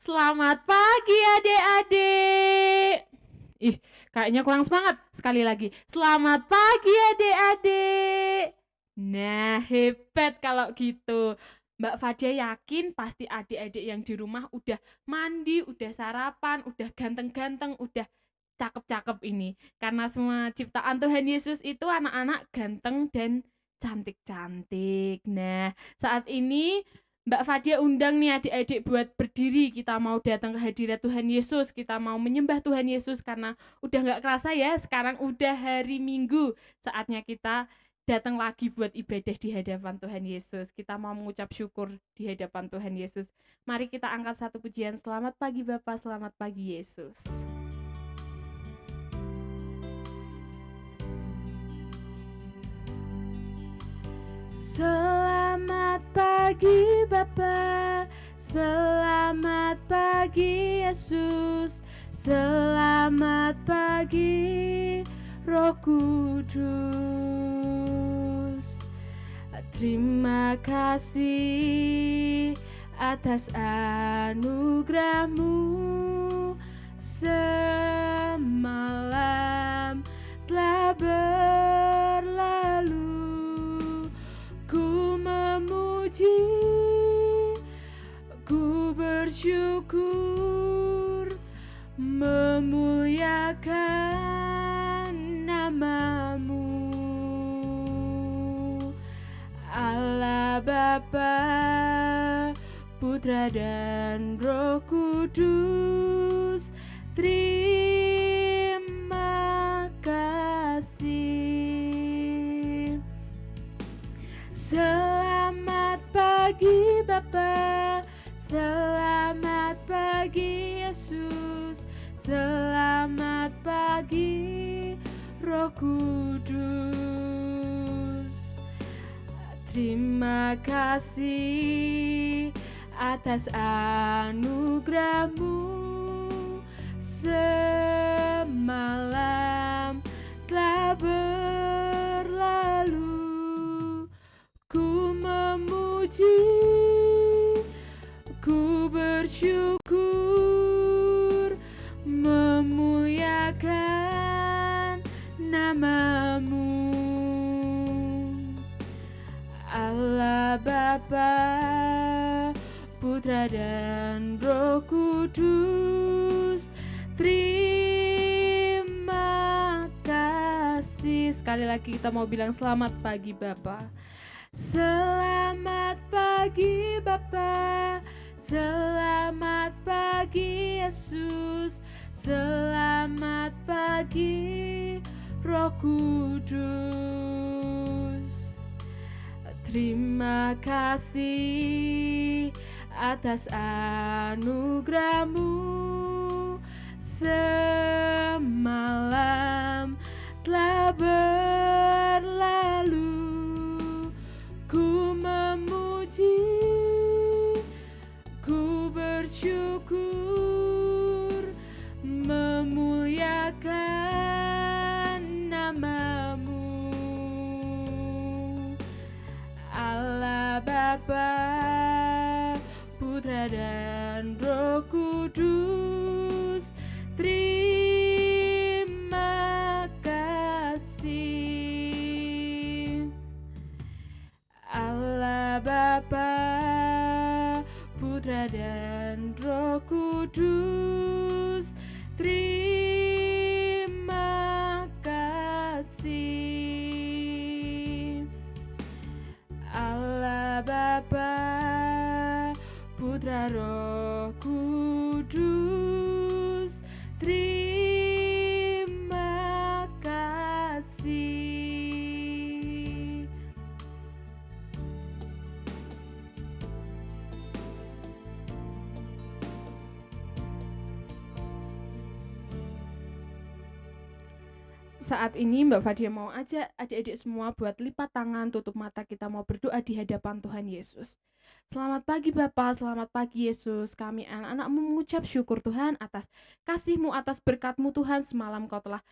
Selamat pagi adik-adik. Ih, kayaknya kurang semangat. Sekali lagi. Selamat pagi adik-adik. Nah, hebat kalau gitu. Mbak Fadia yakin pasti adik-adik yang di rumah udah mandi, udah sarapan, udah ganteng-ganteng, udah cakep-cakep ini. Karena semua ciptaan Tuhan Yesus itu anak-anak ganteng dan cantik-cantik. Nah, saat ini Mbak Fadia undang nih adik-adik buat berdiri. Kita mau datang ke hadirat Tuhan Yesus. Kita mau menyembah Tuhan Yesus karena udah gak kerasa ya. Sekarang udah hari Minggu. Saatnya kita datang lagi buat ibadah di hadapan Tuhan Yesus. Kita mau mengucap syukur di hadapan Tuhan Yesus. Mari kita angkat satu pujian. Selamat pagi Bapak, selamat pagi Yesus. Selamat pagi Bapa, selamat pagi Yesus, selamat pagi Roh Kudus. Terima kasih atas anugerah-Mu, semalam telah berlalu. Ku memuji, ku bersyukur, memuliakan nama-Mu. Allah Bapa, Putra dan Roh Kudus, terima kasih. Selamat pagi Bapa, selamat pagi Yesus, selamat pagi Roh Kudus. Terima kasih atas anugerah-Mu, semalam telah berlalu. Ku memuji, ku bersyukur, memuliakan nama-Mu. Allah Bapa, Putra dan Roh Kudus, terima kasih. Sekali lagi kita mau bilang selamat pagi Bapa. Selamat pagi Bapa, selamat pagi Yesus, selamat pagi Roh Kudus. Terima kasih atas anugerah-Mu, semalam telah berlalu. Ku memuji, ku bersyukur, memuliakan nama-Mu. Allah Bapa, Putra dan Roh Kudus, terima kasih. Allah Bapa, Putra dan Roh Kudus, terima kasih. Allah Bapa, Putra Roh Kudus, terima kasih. Saat ini Mbak Fadia mau ajak adik-adik semua buat lipat tangan, tutup mata, kita mau berdoa di hadapan Tuhan Yesus. Selamat pagi Bapak, selamat pagi Yesus. Kami anak-anak-Mu mengucap syukur Tuhan atas kasih-Mu, atas berkat-Mu Tuhan. Semalam Kau telah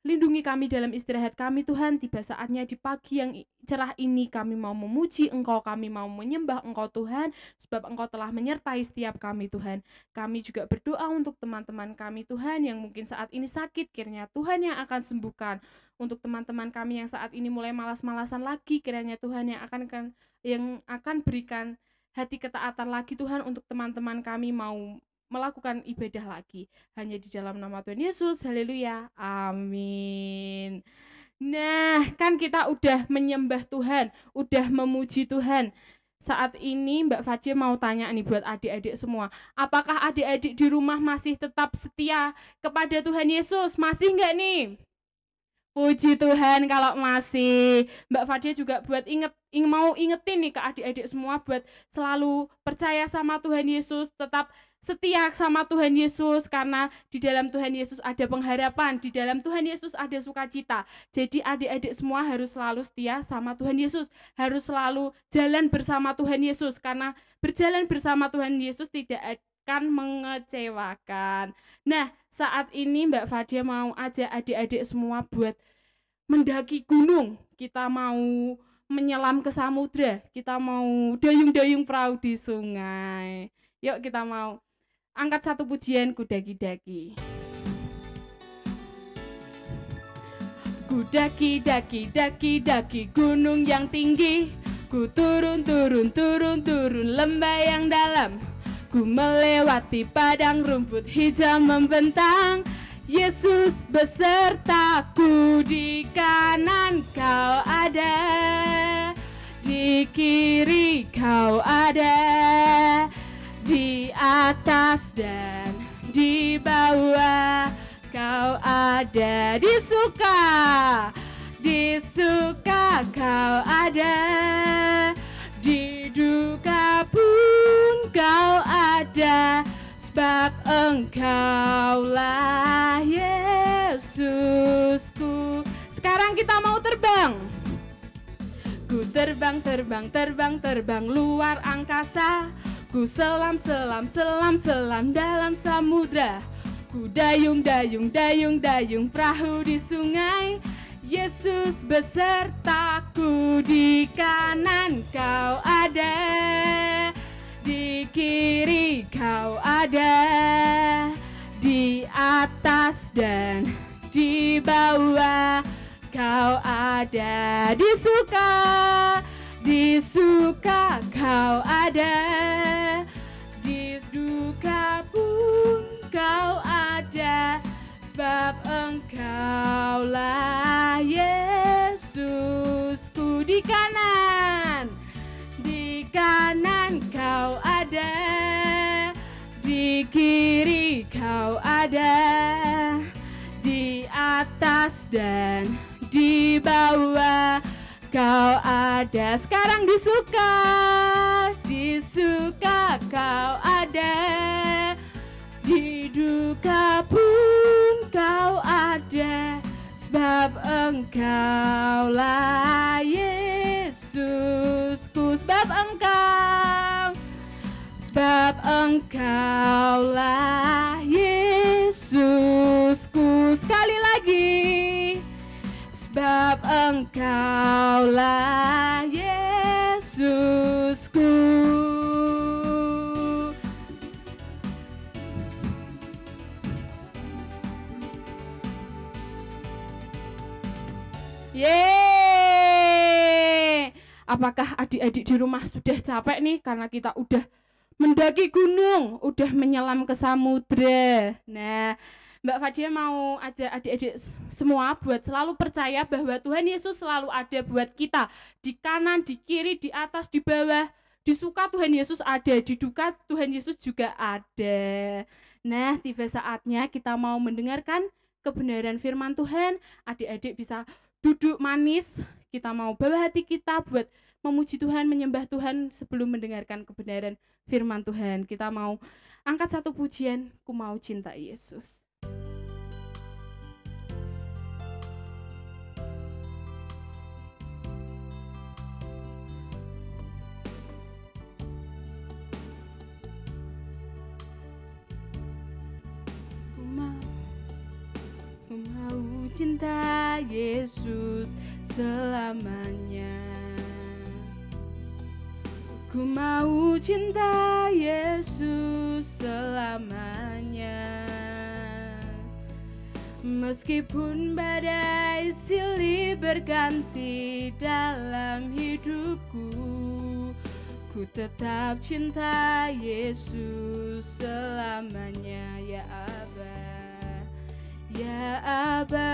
Lindungi kami dalam istirahat kami Tuhan. Tiba saatnya di pagi yang cerah ini kami mau memuji Engkau, kami mau menyembah Engkau Tuhan, sebab Engkau telah menyertai setiap kami Tuhan. Kami juga berdoa untuk teman-teman kami Tuhan yang mungkin saat ini sakit, kiranya Tuhan yang akan sembuhkan. Untuk teman-teman kami yang saat ini mulai malas-malasan lagi, kiranya Tuhan yang akan berikan hati ketaatan lagi Tuhan untuk teman-teman kami mau melakukan ibadah lagi. Hanya di dalam nama Tuhan Yesus, haleluya, amin. Nah, kan kita udah menyembah Tuhan, udah memuji Tuhan. Saat ini Mbak Fadia mau tanya nih buat adik-adik semua. Apakah adik-adik di rumah masih tetap setia kepada Tuhan Yesus? Masih enggak nih? Puji Tuhan kalau masih. Mbak Fadia juga buat mau ingetin nih ke adik-adik semua buat selalu percaya sama Tuhan Yesus, tetap setia sama Tuhan Yesus, karena di dalam Tuhan Yesus ada pengharapan, di dalam Tuhan Yesus ada sukacita. Jadi adik-adik semua harus selalu setia sama Tuhan Yesus, harus selalu jalan bersama Tuhan Yesus, karena berjalan bersama Tuhan Yesus tidak akan mengecewakan. Nah, saat ini Mbak Fadia mau ajak adik-adik semua buat mendaki gunung, kita mau menyelam ke samudra, kita mau dayung-dayung perahu di sungai. Yuk kita mau angkat satu pujian, ku daki-daki. Ku daki-daki gunung yang tinggi, ku turun lembah yang dalam, ku melewati padang rumput hijau membentang. Yesus besertaku, di kanan kau ada, di kiri kau ada, di atas dan di bawah kau ada. Di suka kau ada, di duka pun kau ada, sebab Engkaulah Yesusku. Sekarang kita mau terbang. Ku terbang luar angkasa, ku selam dalam samudra, ku dayung perahu di sungai. Yesus besertaku, di kanan kau ada, di kiri kau ada, di atas dan di bawah kau ada. Di suka kau ada, di duka pun kau ada, sebab Engkaulah Yesusku. Di kanan kau ada, di kiri kau ada, di atas dan di bawah kau ada. Sekarang di suka kau ada, di duka pun kau ada, sebab Engkaulah Yesusku. Sebab Engkaulah Yesusku. Sekali lagi, sebab Engkaulah Yesusku. Yeay! Apakah adik-adik di rumah sudah capek nih karena kita udah mendaki gunung, udah menyelam ke samudra. Nah, Mbak Fadia mau ajak adik-adik semua buat selalu percaya bahwa Tuhan Yesus selalu ada buat kita. Di kanan, di kiri, di atas, di bawah. Di suka Tuhan Yesus ada, di duka Tuhan Yesus juga ada. Nah, tiba saatnya kita mau mendengarkan kebenaran firman Tuhan. Adik-adik bisa duduk manis, kita mau bawa hati kita buat memuji Tuhan, menyembah Tuhan sebelum mendengarkan kebenaran firman Tuhan. Kita mau angkat satu pujian, ku mau cinta Yesus. Ku mau cinta Yesus selamanya. Ku mau cinta Yesus selamanya. Meskipun badai silih berganti dalam hidupku, ku tetap cinta Yesus selamanya. Ya Aba, ya Aba,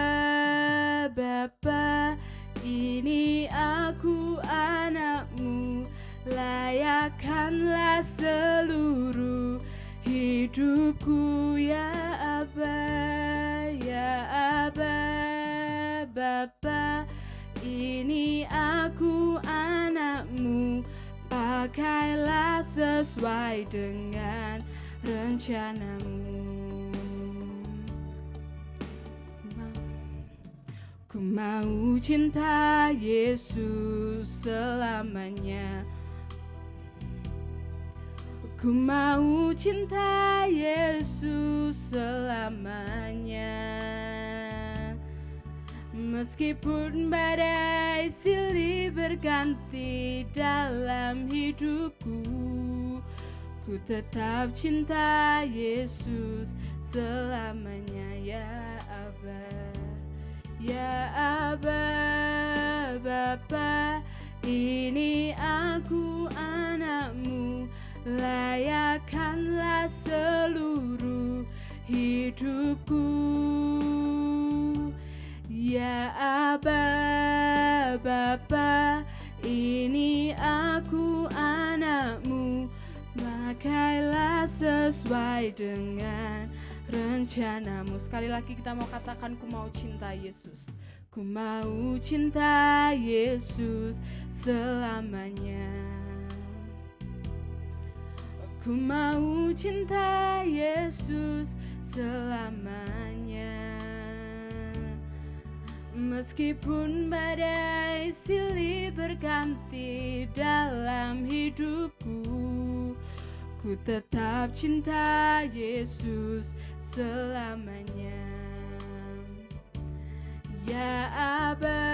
Bapa, ini aku anakmu, layakkanlah seluruh hidupku. Ya Aba, ya Aba, Bapa, ini aku anakmu, pakailah sesuai dengan rencanamu. Ku mau cinta Yesus selamanya. Ku mau cinta Yesus selamanya. Meskipun badai silih berganti dalam hidupku, ku tetap cinta Yesus selamanya. Ya Aba, ya Aba, Bapa, ini aku anakmu, layakkanlah seluruh hidupku. Ya Aba, Bapa, ini aku anakmu, pakailah sesuai dengan rencanamu. Sekali lagi kita mau katakan, ku mau cinta Yesus. Ku mau cinta Yesus selamanya. Ku mau cinta Yesus selamanya. Meskipun badai silih berganti dalam hidupku, ku tetap cinta Yesus selamanya. Ya Aba,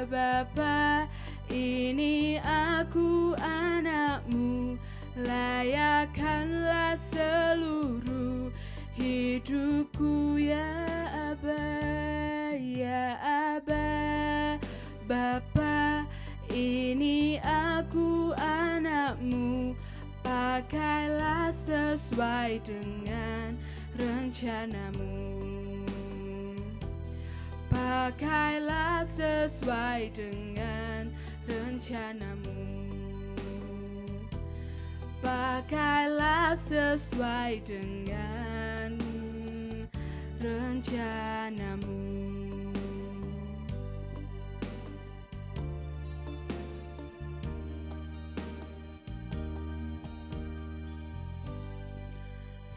Bapa, ini aku anakmu, layakkanlah seluruh hidupku. Ya Aba, ya Aba, Bapa, ini aku anakmu, pakailah sesuai dengan rencanamu. Pakailah sesuai dengan rencanamu. Pakailah sesuai dengan rencanamu.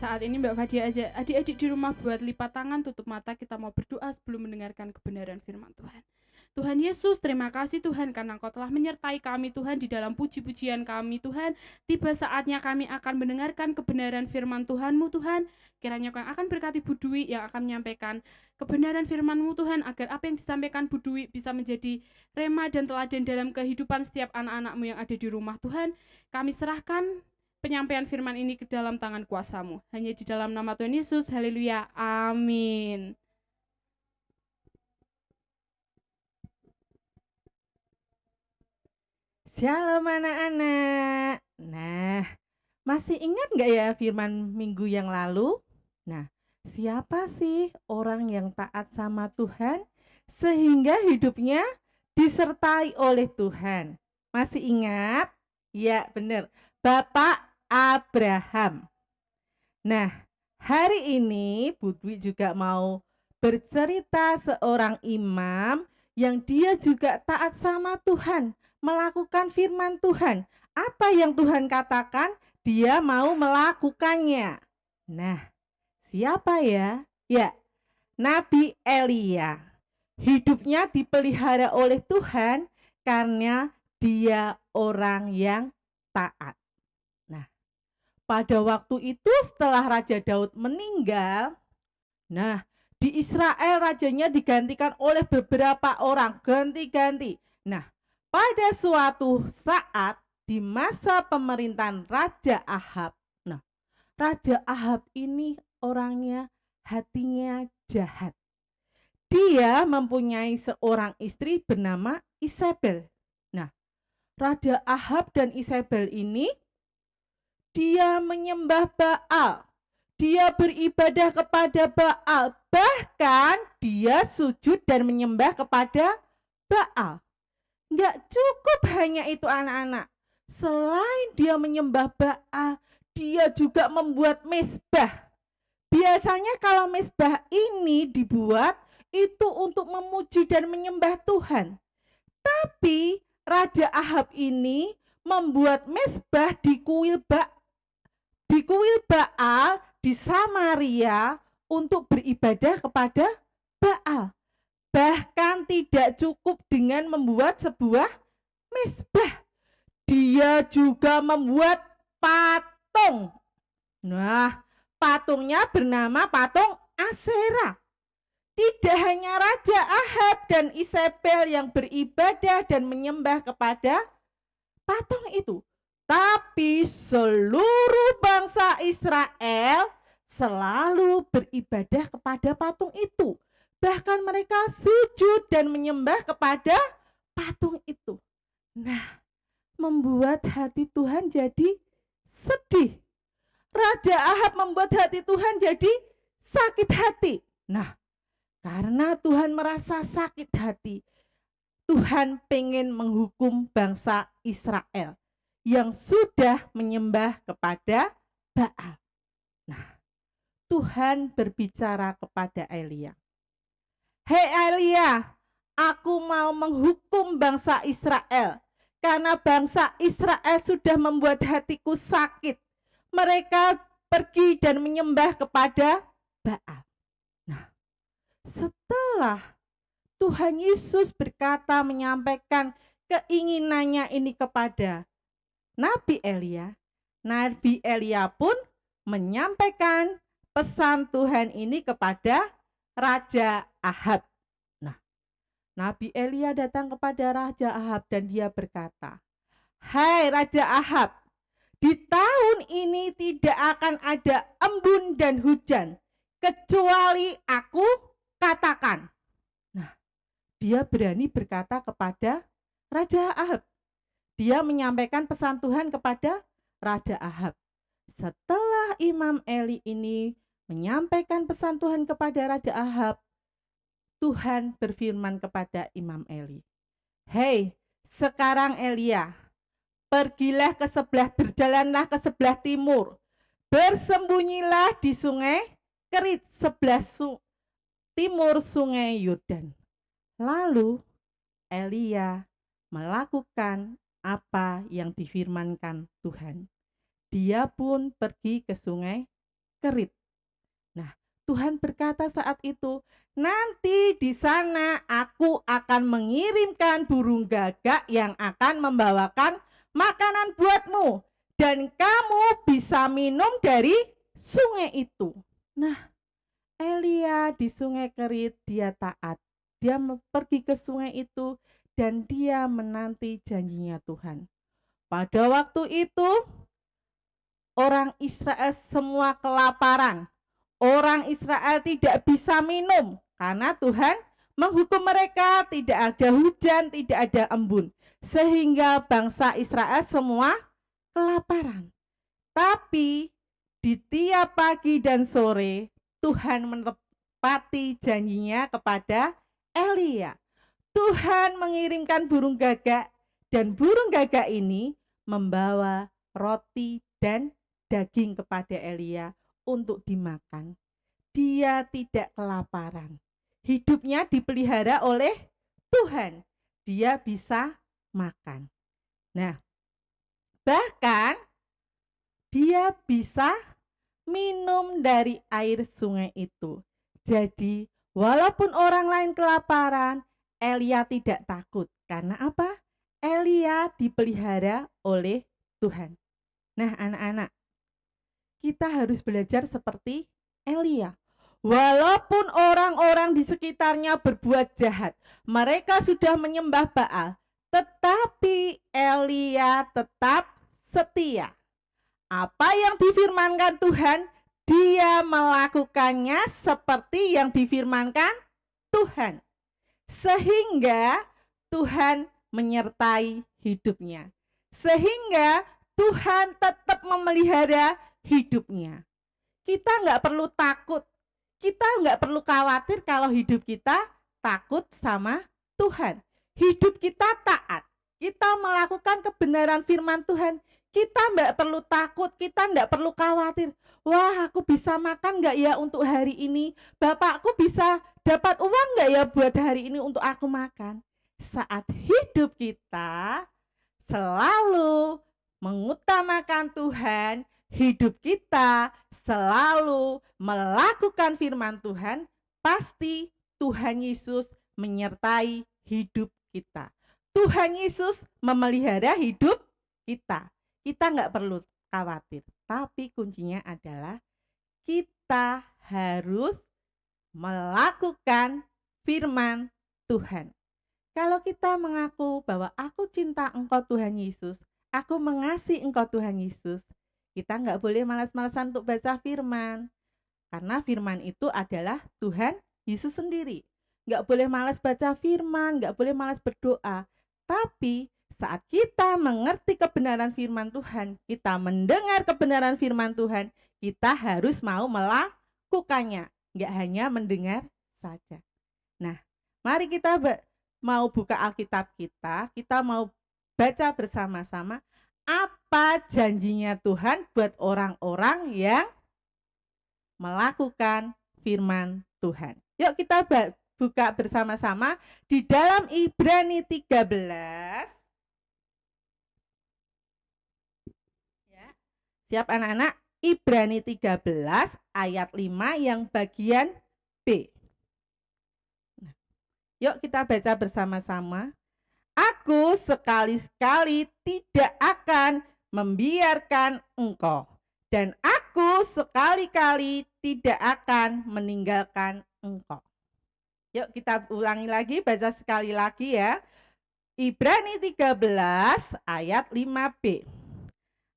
Saat ini Mbak Fadia aja adik-adik di rumah buat lipat tangan, tutup mata, kita mau berdoa sebelum mendengarkan kebenaran firman Tuhan. Tuhan Yesus, terima kasih Tuhan karena Engkau telah menyertai kami Tuhan di dalam puji-pujian kami Tuhan. Tiba saatnya kami akan mendengarkan kebenaran firman Tuhan-Mu Tuhan. Kiranya Kau yang akan berkati Bu Dwi yang akan menyampaikan kebenaran firman-Mu Tuhan, agar apa yang disampaikan Bu Dwi bisa menjadi rema dan teladan dalam kehidupan setiap anak-anak-Mu yang ada di rumah Tuhan. Kami serahkan penyampaian firman ini ke dalam tangan kuasa-Mu. Hanya di dalam nama Tuhan Yesus, haleluya, amin. Shalom anak-anak. Nah, masih ingat nggak ya firman minggu yang lalu? Nah, siapa sih orang yang taat sama Tuhan sehingga hidupnya disertai oleh Tuhan? Masih ingat? Ya, benar. Bapak Abraham. Nah, hari ini Bu Dwi juga mau bercerita seorang imam yang dia juga taat sama Tuhan, melakukan firman Tuhan. Apa yang Tuhan katakan, dia mau melakukannya. Nah, siapa ya? Ya, Nabi Elia. Hidupnya dipelihara oleh Tuhan karena dia orang yang taat. Nah, pada waktu itu setelah Raja Daud meninggal, nah, Di Israel rajanya digantikan oleh beberapa orang, ganti-ganti. Nah, pada suatu saat di masa pemerintahan Raja Ahab. Nah, Raja Ahab ini orangnya hatinya jahat. Dia mempunyai seorang istri bernama Isabel. Nah, Raja Ahab dan Isabel ini dia menyembah Baal. Dia beribadah kepada Baal. Bahkan dia sujud dan menyembah kepada Baal. Enggak cukup hanya itu anak-anak. Selain dia menyembah Baal, dia juga membuat mezbah. Biasanya kalau mezbah ini dibuat itu untuk memuji dan menyembah Tuhan. Tapi Raja Ahab ini membuat mezbah di kuil Baal di Samaria untuk beribadah kepada Baal. Bahkan tidak cukup dengan membuat sebuah mezbah. Dia juga membuat patung. Nah, patungnya bernama patung Aserah. Tidak hanya Raja Ahab dan Isabel yang beribadah dan menyembah kepada patung itu, tapi seluruh bangsa Israel selalu beribadah kepada patung itu. Bahkan mereka sujud dan menyembah kepada patung itu. Nah, membuat hati Tuhan jadi sedih. Raja Ahab membuat hati Tuhan jadi sakit hati. Nah, karena Tuhan merasa sakit hati, Tuhan pengen menghukum bangsa Israel yang sudah menyembah kepada Baal. Nah, Tuhan berbicara kepada Elia. Hei Elia, aku mau menghukum bangsa Israel karena bangsa Israel sudah membuat hatiku sakit. Mereka pergi dan menyembah kepada Baal. Nah, setelah Tuhan Yesus berkata menyampaikan keinginannya ini kepada Nabi Elia pun menyampaikan pesan Tuhan ini kepada Raja Ahab. Nah, Nabi Elia datang kepada Raja Ahab dan dia berkata, "Hai Raja Ahab, di tahun ini tidak akan ada embun dan hujan, kecuali aku katakan." Nah, dia berani berkata kepada Raja Ahab. Dia menyampaikan pesan Tuhan kepada Raja Ahab. Setelah Imam Eli ini menyampaikan pesan Tuhan kepada Raja Ahab, Tuhan berfirman kepada Imam Eli, "Hei, sekarang Elia, berjalanlah ke sebelah timur, bersembunyilah di sungai Kerit sebelah timur sungai Yordan." Lalu Elia melakukan apa yang difirmankan Tuhan. Dia pun pergi ke sungai Kerit. Nah, Tuhan berkata saat itu, "Nanti di sana aku akan mengirimkan burung gagak yang akan membawakan makanan buatmu, dan kamu bisa minum dari sungai itu." Nah, Elia di sungai Kerit dia taat. Dia pergi ke sungai itu dan dia menanti janjinya Tuhan. Pada waktu itu orang Israel semua kelaparan. Orang Israel tidak bisa minum karena Tuhan menghukum mereka, tidak ada hujan, tidak ada embun. Sehingga bangsa Israel semua kelaparan. Tapi di tiap pagi dan sore Tuhan menepati janjinya kepada Elia. Tuhan mengirimkan burung gagak dan burung gagak ini membawa roti dan daging kepada Elia untuk dimakan. Dia tidak kelaparan. Hidupnya dipelihara oleh Tuhan. Dia bisa makan. Nah, bahkan dia bisa minum dari air sungai itu. Jadi, walaupun orang lain kelaparan, Elia tidak takut. Karena apa? Elia dipelihara oleh Tuhan. Nah, anak-anak, kita harus belajar seperti Elia. Walaupun orang-orang di sekitarnya berbuat jahat, mereka sudah menyembah Baal, tetapi Elia tetap setia. Apa yang difirmankan Tuhan, dia melakukannya seperti yang difirmankan Tuhan. Sehingga Tuhan menyertai hidupnya. Sehingga Tuhan tetap memelihara hidupnya. Kita nggak perlu takut. Kita nggak perlu khawatir kalau hidup kita takut sama Tuhan. Hidup kita taat. Kita melakukan kebenaran firman Tuhan. Kita nggak perlu takut, kita nggak perlu khawatir. Wah, aku bisa makan nggak ya untuk hari ini? Bapakku bisa dapat uang nggak ya buat hari ini untuk aku makan? Saat hidup kita selalu mengutamakan Tuhan, hidup kita selalu melakukan firman Tuhan, pasti Tuhan Yesus menyertai hidup kita. Tuhan Yesus memelihara hidup kita. Kita nggak perlu khawatir, tapi kuncinya adalah kita harus melakukan firman Tuhan. Kalau kita mengaku bahwa aku cinta Engkau Tuhan Yesus, aku mengasihi Engkau Tuhan Yesus, kita nggak boleh malas-malasan untuk baca firman. Karena firman itu adalah Tuhan Yesus sendiri. Nggak boleh malas baca firman, nggak boleh malas berdoa. Tapi saat kita mengerti kebenaran firman Tuhan, kita mendengar kebenaran firman Tuhan, kita harus mau melakukannya. Nggak hanya mendengar saja. Nah, mari kita mau buka Alkitab kita mau baca bersama-sama apa janjinya Tuhan buat orang-orang yang melakukan firman Tuhan. Yuk kita buka bersama-sama di dalam Ibrani 13. Ya. Siap anak-anak? Ibrani 13 ayat 5 yang bagian B. Nah, yuk kita baca bersama-sama. Aku sekali-sekali tidak akan membiarkan engkau, dan aku sekali-kali tidak akan meninggalkan engkau. Yuk kita ulangi lagi, baca sekali lagi ya. Ibrani 13 ayat 5b.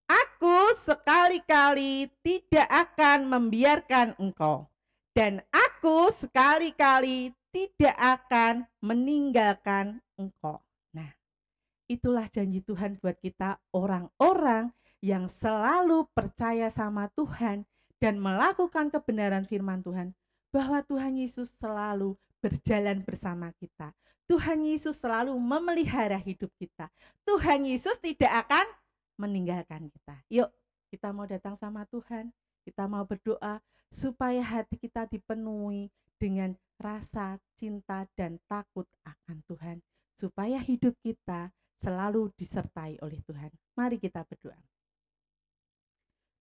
Aku sekali-kali tidak akan membiarkan engkau, dan aku sekali-kali tidak akan meninggalkan engkau. Nah, itulah janji Tuhan buat kita, orang-orang yang selalu percaya sama Tuhan dan melakukan kebenaran firman Tuhan, bahwa Tuhan Yesus selalu berjalan bersama kita. Tuhan Yesus selalu memelihara hidup kita. Tuhan Yesus tidak akan meninggalkan kita. Yuk, kita mau datang sama Tuhan, kita mau berdoa supaya hati kita dipenuhi dengan rasa cinta dan takut akan Tuhan, supaya hidup kita selalu disertai oleh Tuhan. Mari kita berdoa.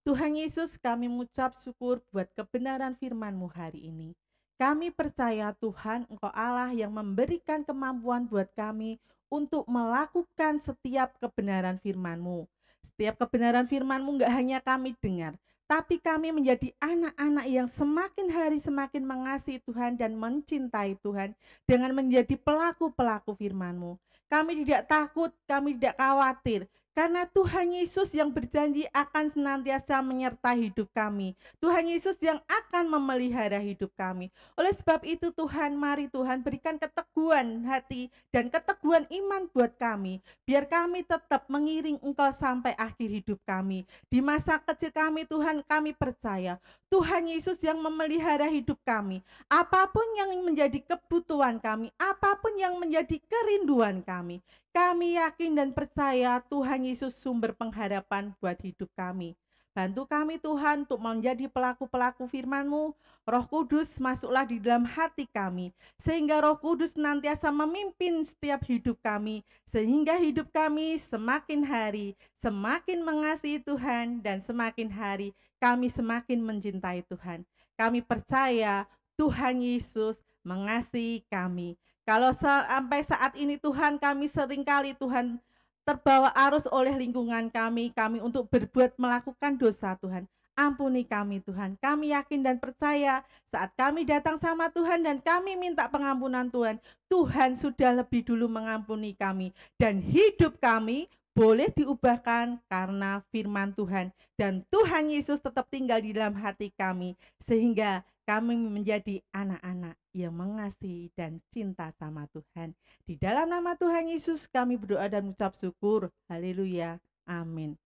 Tuhan Yesus, kami mengucap syukur buat kebenaran firman-Mu hari ini. Kami percaya Tuhan, Engkau Allah yang memberikan kemampuan buat kami untuk melakukan setiap kebenaran firman-Mu. Setiap kebenaran firman-Mu enggak hanya kami dengar, tapi kami menjadi anak-anak yang semakin hari semakin mengasihi Tuhan dan mencintai Tuhan dengan menjadi pelaku-pelaku firman-Mu. Kami tidak takut, kami tidak khawatir, karena Tuhan Yesus yang berjanji akan senantiasa menyertai hidup kami. Tuhan Yesus yang akan memelihara hidup kami. Oleh sebab itu Tuhan, mari Tuhan berikan keteguhan hati dan keteguhan iman buat kami. Biar kami tetap mengiring Engkau sampai akhir hidup kami. Di masa kecil kami Tuhan, kami percaya Tuhan Yesus yang memelihara hidup kami. Apapun yang menjadi kebutuhan kami, apapun yang menjadi kerinduan kami yakin dan percaya Tuhan Yesus sumber pengharapan buat hidup kami. Bantu kami Tuhan untuk menjadi pelaku-pelaku firman-Mu. Roh Kudus masuklah di dalam hati kami, sehingga Roh Kudus senantiasa memimpin setiap hidup kami, sehingga hidup kami semakin hari semakin mengasihi Tuhan, dan semakin hari kami semakin mencintai Tuhan. Kami percaya Tuhan Yesus mengasihi kami. Kalau sampai saat ini Tuhan, kami seringkali Tuhan terbawa arus oleh lingkungan kami untuk berbuat melakukan dosa Tuhan. Ampuni kami Tuhan. Kami yakin dan percaya saat kami datang sama Tuhan dan kami minta pengampunan Tuhan, Tuhan sudah lebih dulu mengampuni kami. Dan hidup kami boleh diubahkan karena firman Tuhan. Dan Tuhan Yesus tetap tinggal di dalam hati kami. Sehingga kami menjadi anak-anak yang mengasihi dan cinta sama Tuhan. Di dalam nama Tuhan Yesus kami berdoa dan mengucap syukur. Haleluya. Amin.